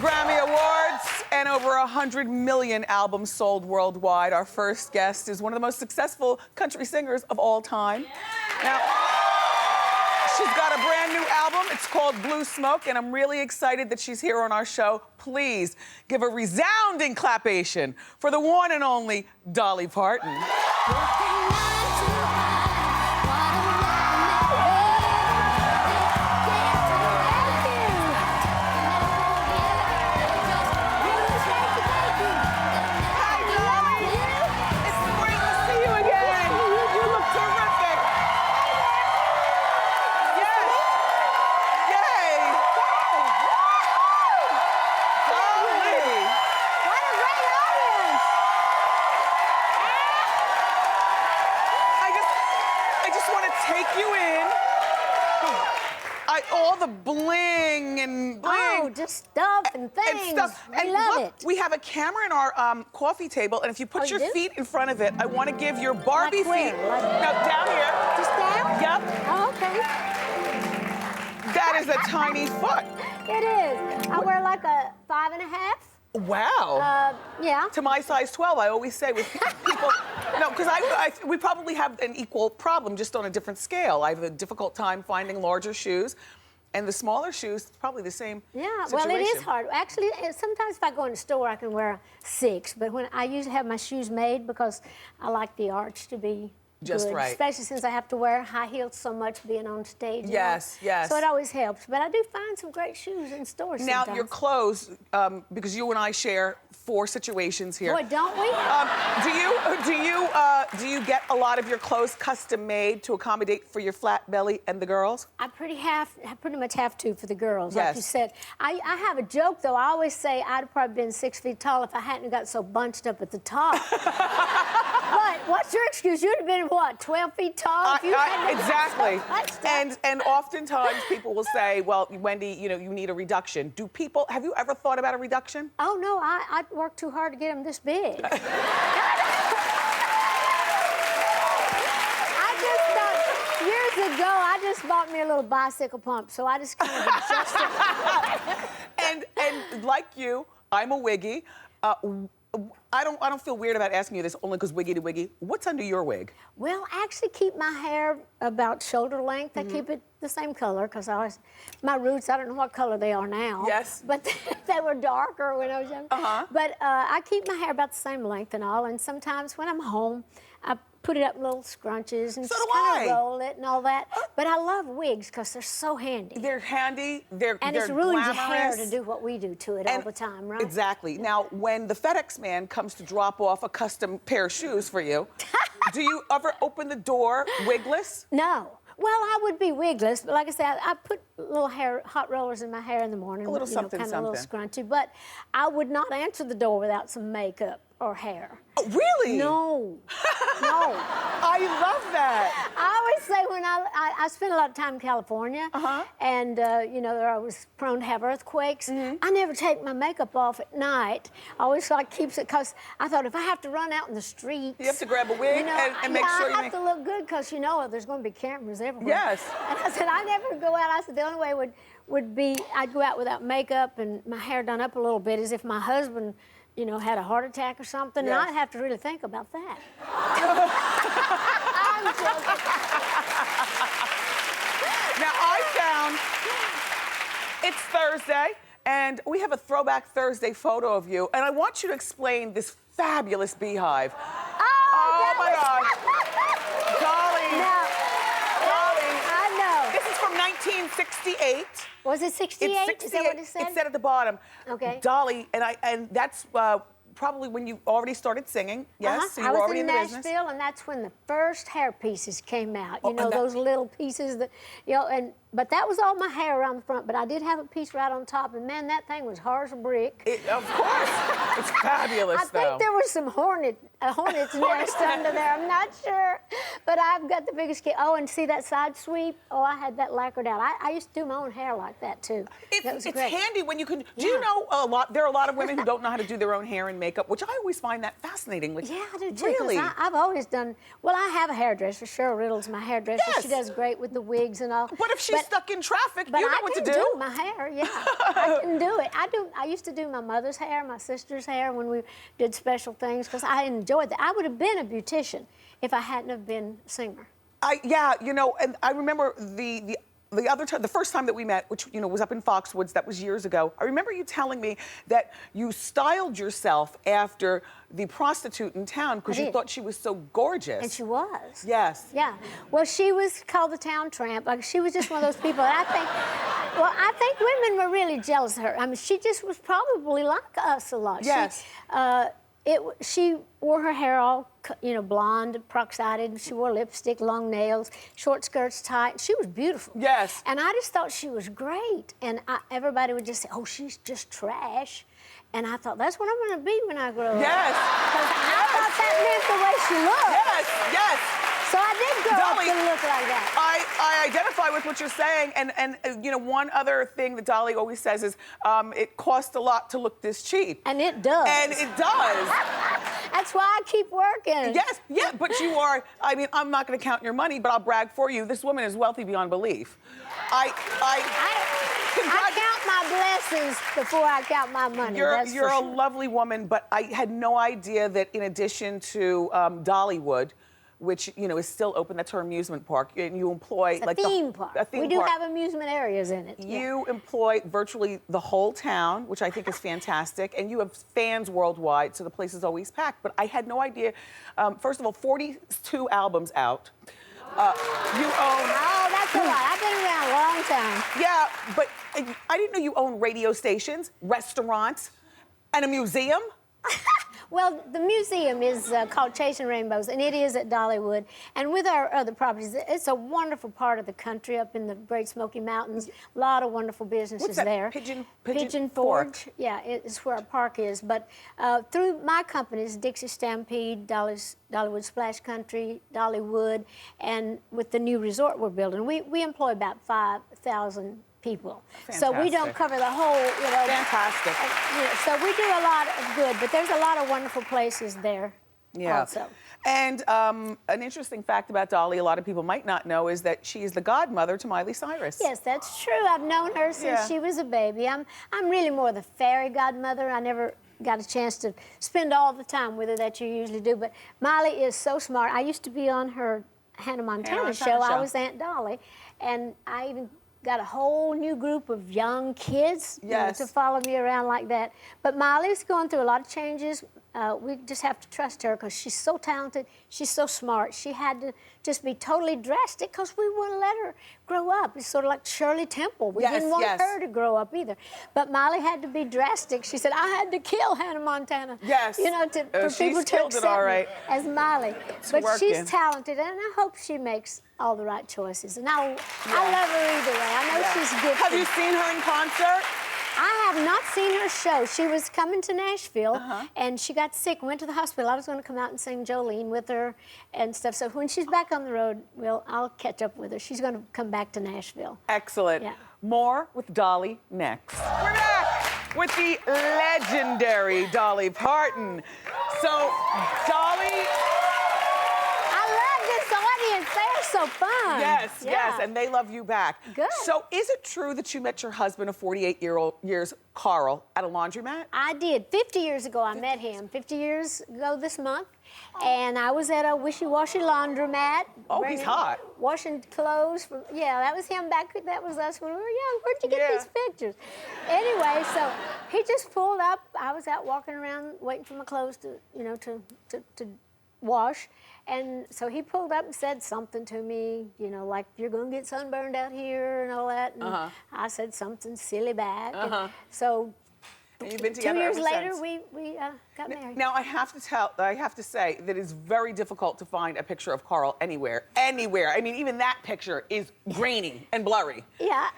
Grammy Awards and over 100 million albums sold worldwide. Our first guest is one of the most successful country singers of all time. Now, she's got a brand new album. It's called Blue Smoke, and I'm really excited that she's here on our show. Please give a resounding clappation for the one and only Dolly Parton. All the bling and bling. Oh, just stuff and things. And stuff. I love it. We have a camera in our coffee table, and if you put your feet in front of it, I want to give your Barbie feet. No, down here. Just down? Yep. Oh, okay. That is a tiny foot. It is. I wear like a 5.5. Wow. Yeah. To my size 12, I always say with people, no, because we probably have an equal problem, just on a different scale. I have a difficult time finding larger shoes, and the smaller shoes, probably the same situation. Well, it is hard. Actually, sometimes if I go in the store, I can wear a 6, but when I usually have my shoes made because I like the arch to be just good, right. Especially since I have to wear high heels so much being on stage. Yes, yes. So it always helps. But I do find some great shoes in stores now, sometimes. your clothes, because you and I share 4 situations here. Boy, don't we? Do you get a lot of your clothes custom made to accommodate for your flat belly and the girls? I pretty much have to for the girls, yes. Like you said. I have a joke though. I always say I'd have probably been 6 feet tall if I hadn't got so bunched up at the top. But what's your excuse? You'd have been what, 12 feet tall? If you exactly. And oftentimes people will say, well, Wendy, you know, you need a reduction. Have you ever thought about a reduction? Oh no, I worked too hard to get them this big. Years ago, I just bought me a little bicycle pump, so I just kind of adjusted. and like you, I'm a wiggy. I don't feel weird about asking you this only because wiggy to wiggy. What's under your wig? Well, I actually keep my hair about shoulder length. I keep it the same color because my roots, I don't know what color they are now. Yes. But they were darker when I was young. But I keep my hair about the same length and all. And sometimes when I'm home, I put it up in little scrunches and just kind of roll it and all that. But I love wigs because they're so handy. They're handy. And it's ruined your hair to do what we do to it all the time, right? Exactly. Now, when the FedEx man comes to drop off a custom pair of shoes for you, do you ever open the door wigless? No. Well, I would be wigless, but like I said, I put little hot rollers in my hair in the morning. A little something, kind of a little scrunchy. But I would not answer the door without some makeup or hair. Oh, really? No. No. I love that. I always say when I spend a lot of time in California, and you know, I was prone to have earthquakes. I never take my makeup off at night. I always like keeps it because I thought if I have to run out in the streets, you have to grab a wig, you know, and make sure you have to look good because you know there's going to be cameras everywhere. Yes. And I said I never go out. I said the only way would be I'd go out without makeup and my hair done up a little bit as if my husband, you know, had a heart attack or something, and I'd have to really think about that. I'm joking. Now, I found it's Thursday, and we have a Throwback Thursday photo of you, and I want you to explain this fabulous beehive. Oh my God. Dolly. No. Dolly. I know. This is from 1968. Was it 68? It's 68. Is that what it said? It said at the bottom. Okay. Dolly, and that's probably when you already started singing. Yes, so you I were was already in the Nashville, business. and that's when the first hair pieces came out. You Oh, know, and those little pieces that, you know, but that was all my hair around the front, but I did have a piece right on top, and man, that thing was hard as a brick. Of course. It's fabulous, I think there was some hornet's nest under there. I'm not sure, but I've got the biggest kid. Oh, and see that side sweep? Oh, I had that lacquered out. I used to do my own hair like that too. It's handy when you can. Do you know there are a lot of women who don't know how to do their own hair and makeup, which I always find that fascinating. Like, yeah, I do too. Really? I've always done. Well, I have a hairdresser. Cheryl Riddle's my hairdresser. Yes. She does great with the wigs and all. But if she's stuck in traffic. But You know I what to can do. do my hair, yeah. I can do it. I used to do my mother's hair, my sister's hair when we did special things because I enjoyed that. I would have been a beautician if I hadn't have been a singer. Yeah, you know, and I remember the other time, the first time that we met, which, you know, was up in Foxwoods, that was years ago. I remember you telling me that you styled yourself after the prostitute in town because you thought she was so gorgeous. And she was. Yes. Yeah. Well, she was called the town tramp. Like, she was just one of those people that I think women were really jealous of her. I mean, she just was probably like us a lot. Yes. She wore her hair all, you know, blonde, peroxided. She wore lipstick, long nails, short skirts, tight. She was beautiful. Yes. And I just thought she was great. And everybody would just say, oh, she's just trash. And I thought, that's what I'm going to be when I grow up. Yes. Because I thought that meant the way she looked. Yes, yes. So I did grow up Dolly, to look like that. I identify with what you're saying, and you know, one other thing that Dolly always says is it costs a lot to look this cheap. And it does. And it does. That's why I keep working. Yes, yeah, but you are, I mean, I'm not going to count your money, but I'll brag for you. This woman is wealthy beyond belief. I count my blessings before I count my money. You're a sure. Lovely woman, but I had no idea that in addition to Dollywood, which, you know, is still open, that's her amusement park, and you employ it's a like theme park. A theme we do park. have amusement areas in it. You employ virtually the whole town, which I think is fantastic, and you have fans worldwide, so the place is always packed. But I had no idea. First of all, 42 albums out. You own. Oh, that's a lot. I've been around a long time. Yeah, but I didn't know you own radio stations, restaurants, and a museum. Well, the museum is called Chasing Rainbows, and it is at Dollywood. And with our other properties, it's a wonderful part of the country up in the Great Smoky Mountains. A lot of wonderful businesses What's that? there. Pigeon Forge. Fork. Yeah, it's where our park is. But through my companies, Dixie Stampede, Dollywood Splash Country, Dollywood, and with the new resort we're building, we employ about 5,000 people. Fantastic. So we don't cover the whole, you know. Fantastic. You know, so we do a lot of good, but there's a lot of wonderful places there also. And an interesting fact about Dolly, a lot of people might not know, is that she is the godmother to Miley Cyrus. Yes, that's true. I've known her since she was a baby. I'm really more the fairy godmother. I never got a chance to spend all the time with her that you usually do, but Miley is so smart. I used to be on her Hannah Montana show. I was Aunt Dolly, and I even got a whole new group of young kids you know, to follow me around like that. But Miley's going through a lot of changes. We just have to trust her because she's so talented. She's so smart. She had to just be totally drastic because we wouldn't let her grow up. It's sort of like Shirley Temple. We didn't want her to grow up either. But Miley had to be drastic. She said, I had to kill Hannah Montana. Yes. You know, for people to accept me as Miley. But she's talented, and I hope she makes all the right choices. And I love her either way. I know she's gifted. Have you seen her in concert? I have not seen her show. She was coming to Nashville, and she got sick, went to the hospital. I was going to come out and sing Jolene with her and stuff. So when she's back on the road, I'll catch up with her. She's going to come back to Nashville. Excellent. Yeah. More with Dolly next. We're back with the legendary Dolly Parton. So, Dolly... So fun. Yes, and they love you back. Good. So is it true that you met your husband of 48 years, Carl, at a laundromat? I did. 50 years ago, I met him. 50 years ago this month. And I was at a wishy-washy laundromat. Oh, he's hot. Washing clothes. That was him back. That was us when we were young. Where'd you get these pictures? Anyway, so he just pulled up. I was out walking around waiting for my clothes to, you know, to wash. And so he pulled up and said something to me, you know, like, you're going to get sunburned out here and all that. And I said something silly back. And so and you've been together 2 years ever later, since. we got married. Now, I have to say that it's very difficult to find a picture of Carl anywhere. I mean, even that picture is grainy and blurry. Yeah.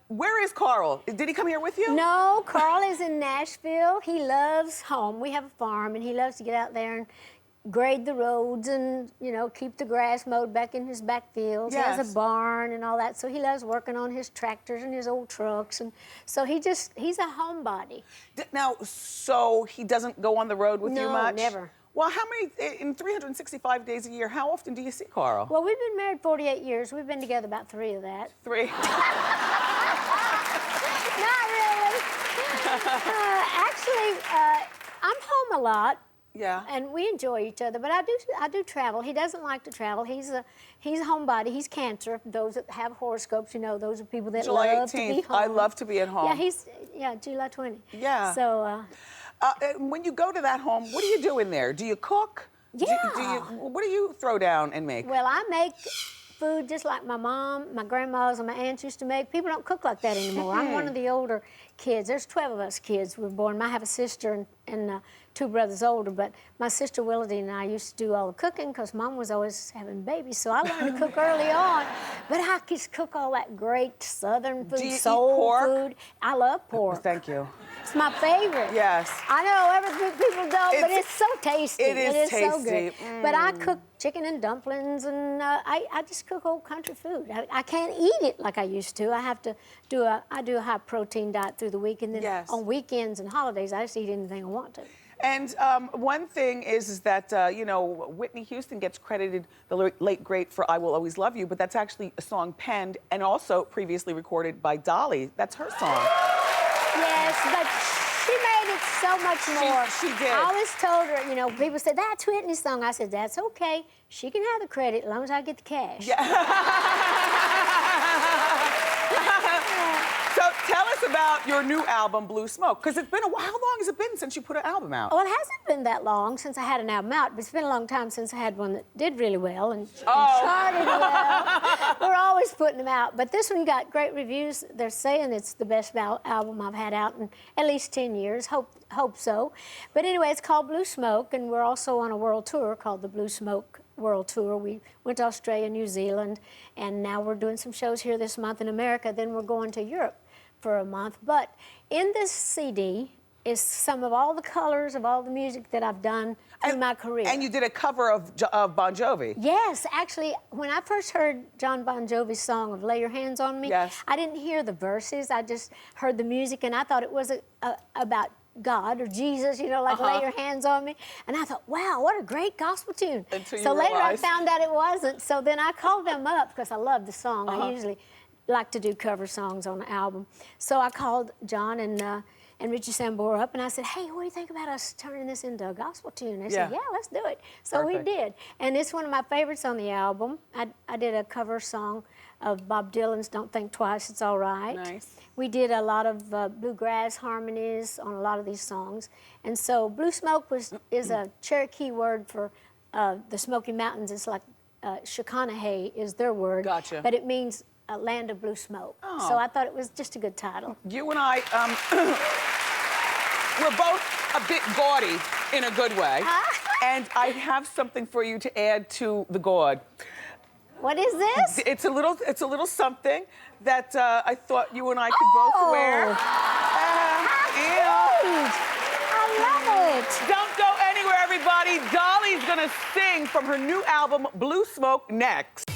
Where is Carl? Did he come here with you? No, Carl is in Nashville. He loves home. We have a farm, and he loves to get out there and grade the roads and, you know, keep the grass mowed back in his back fields. He has a barn and all that, so he loves working on his tractors and his old trucks. And so he's a homebody. Now, so he doesn't go on the road with you much? No, never. Well, how many, in 365 days a year, how often do you see Carl? Well, we've been married 48 years. We've been together about 3 of that. 3? Not really. Actually, I'm home a lot. Yeah. And we enjoy each other, but I do travel. He doesn't like to travel. He's a homebody. He's Cancer. Those that have horoscopes, you know, those are people that July love 18th. to be home. I love to be at home. Yeah, July 20. Yeah. So. When you go to that home, what do you do in there? Do you cook? Yeah. What do you throw down and make? Well, I make food just like my mom, my grandmas, and my aunts used to make. People don't cook like that anymore. I'm one of the older kids. There's 12 of us kids we were born. I have a sister and 2 brothers older, but my sister Willadine and I used to do all the cooking because Mom was always having babies, so I learned to cook early on. But I just cook all that great Southern food, Do you soul eat pork? food. I love pork. Thank you. It's my favorite. Yes. I know other people don't, but it's so tasty. It is tasty. So good. But I cook chicken and dumplings, and I just cook old country food. I can't eat it like I used to. I have to do a high protein diet through the week, and then on weekends and holidays, I just eat anything I want to. And one thing is that, you know, Whitney Houston gets credited, the late great, for I Will Always Love You, but that's actually a song penned and also previously recorded by Dolly. That's her song. Yes, but she made it so much more. She did. I always told her, you know, people said, that's Whitney's song. I said, that's okay. She can have the credit as long as I get the cash. So tell us about your new album, Blue Smoke, because it's been a while. How long has it been since you put an album out? Well, it hasn't been that long since I had an album out, but it's been a long time since I had one that did really well and charted well. We're always putting them out, but this one got great reviews. They're saying it's the best album I've had out in at least 10 years. Hope so. But anyway, it's called Blue Smoke, and we're also on a world tour called the Blue Smoke World Tour. We went to Australia, New Zealand, and now we're doing some shows here this month in America. Then we're going to Europe for a month. But in this CD is some of all the colors of all the music that I've done through my career. And you did a cover of Bon Jovi. Yes, actually, when I first heard John Bon Jovi's song of Lay Your Hands on Me, I didn't hear the verses. I just heard the music, and I thought it was about God or Jesus, you know, like lay your hands on me. And I thought, wow, what a great gospel tune. So later I found out it wasn't. So then I called them up because I love the song. I usually like to do cover songs on the album. So I called John and Richie Sambora up, and I said, hey, what do you think about us turning this into a gospel tune? They said, yeah, let's do it. So we did. And it's one of my favorites on the album. I did a cover song of Bob Dylan's Don't Think Twice, It's All Right. Nice. We did a lot of bluegrass harmonies on a lot of these songs. And so Blue Smoke is a Cherokee word for the Smoky Mountains. It's like Shekanahay is their word. Gotcha. But it means a land of blue smoke. So I thought it was just a good title. You and I, we're both a bit gaudy in a good way. And I have something for you to add to the gaud. What is this? It's a little something that I thought you and I could both wear. I love it. Don't go anywhere, everybody. Dolly's gonna sing from her new album, Blue Smoke, next.